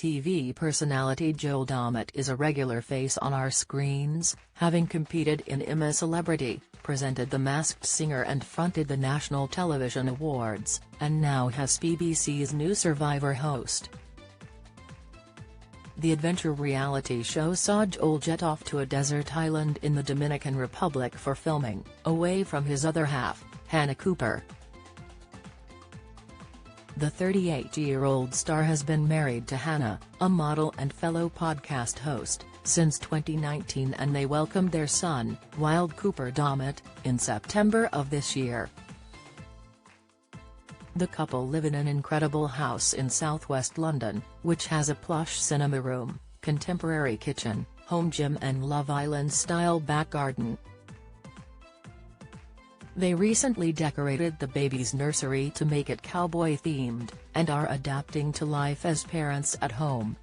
TV personality Joel Dommett is a regular face on our screens, having competed in I'm a Celebrity, presented The Masked Singer and fronted the National Television Awards, and now has BBC's new Survivor host. The adventure reality show saw Joel jet off to a desert island in the Dominican Republic for filming, away from his other half, Hannah Cooper. The 38-year-old star has been married to Hannah, a model and fellow podcast host, since 2019, and they welcomed their son, Joel Dommett, in September of this year. The couple live in an incredible house in southwest London, which has a plush cinema room, contemporary kitchen, home gym and Love Island-style back garden. They recently decorated the baby's nursery to make it cowboy-themed, and are adapting to life as parents at home.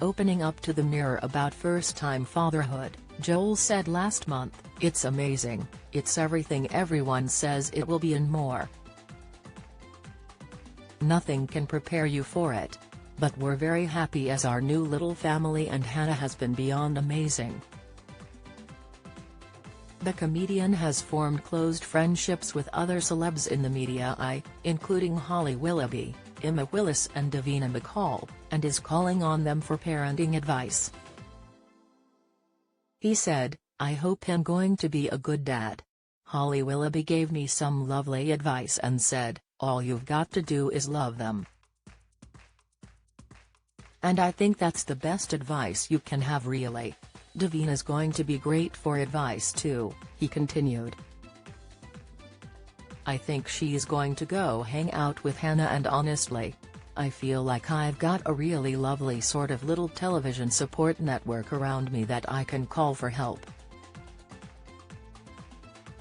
Opening up to the Mirror about first-time fatherhood, Joel said last month, "It's amazing, it's everything everyone says it will be and more. Nothing can prepare you for it. But we're very happy as our new little family, and Hannah has been beyond amazing." The comedian has formed close friendships with other celebs in the media eye, including Holly Willoughby, Emma Willis and Davina McCall, and is calling on them for parenting advice. He said, "I hope I'm going to be a good dad. Holly Willoughby gave me some lovely advice and said, all you've got to do is love them. And I think that's the best advice you can have, really. Davina's going to be great for advice too," he continued. "I think she's going to go hang out with Hannah, and honestly, I feel like I've got a really lovely sort of little television support network around me that I can call for help."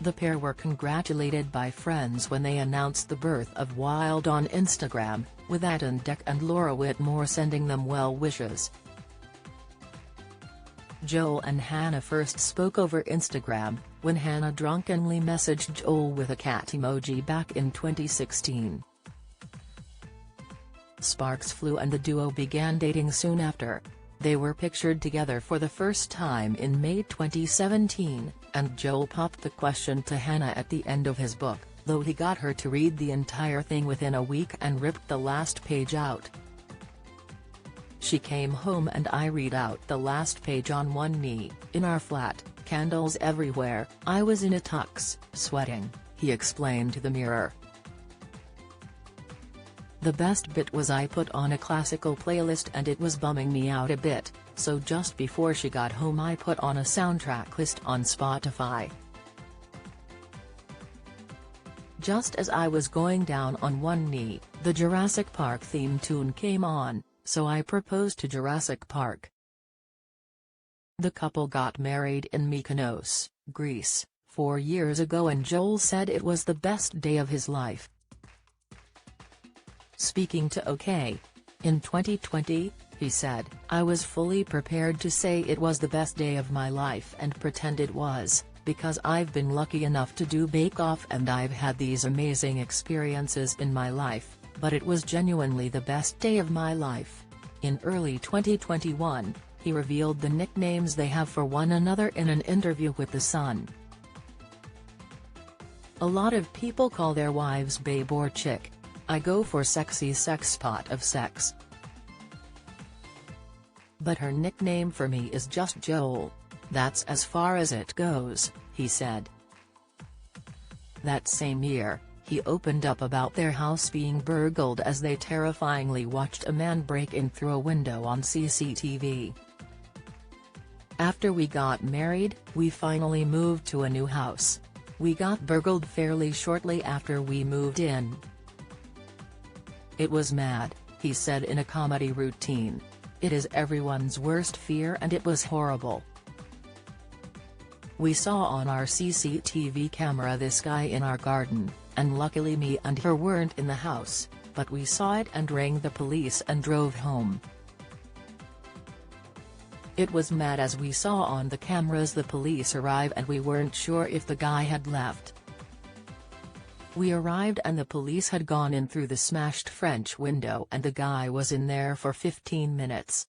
The pair were congratulated by friends when they announced the birth of Wild on Instagram, with Aaron Deck and Laura Whitmore sending them well wishes. Joel and Hannah first spoke over Instagram, when Hannah drunkenly messaged Joel with a cat emoji back in 2016. Sparks flew and the duo began dating soon after. They were pictured together for the first time in May 2017, and Joel popped the question to Hannah at the end of his book, though he got her to read the entire thing within a week and ripped the last page out. "She came home and I read out the last page on one knee, in our flat, candles everywhere, I was in a tux, sweating," he explained to the Mirror. "The best bit was I put on a classical playlist and it was bumming me out a bit, so just before she got home I put on a soundtrack list on Spotify. Just as I was going down on one knee, the Jurassic Park theme tune came on, so I proposed to Jurassic Park." The couple got married in Mykonos, Greece, 4 years ago, and Joel said it was the best day of his life. Speaking to OK! In 2020, he said, "I was fully prepared to say it was the best day of my life and pretend it was, because I've been lucky enough to do Bake Off and I've had these amazing experiences in my life, but it was genuinely the best day of my life." In early 2021, he revealed the nicknames they have for one another in an interview with The Sun. "A lot of people call their wives babe or chick. I go for sexy sex spot of sex. But her nickname for me is just Joel. That's as far as it goes," he said. That same year, he opened up about their house being burgled as they terrifyingly watched a man break in through a window on CCTV. "After we got married, we finally moved to a new house. We got burgled fairly shortly after we moved in. It was mad," he said in a comedy routine. "It is everyone's worst fear and it was horrible. We saw on our CCTV camera this guy in our garden, and luckily me and her weren't in the house, but we saw it and rang the police and drove home. It was mad as we saw on the cameras the police arrive and we weren't sure if the guy had left. We arrived and the police had gone in through the smashed French window and the guy was in there for 15 minutes.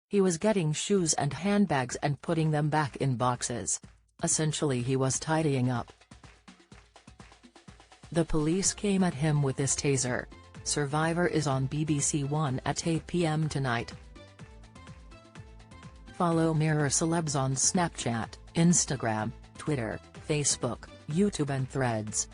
He was getting shoes and handbags and putting them back in boxes. Essentially he was tidying up. The police came at him with this taser. Survivor is on BBC One at 8 p.m. tonight. Follow Mirror Celebs on Snapchat, Instagram, Twitter, Facebook, YouTube and Threads.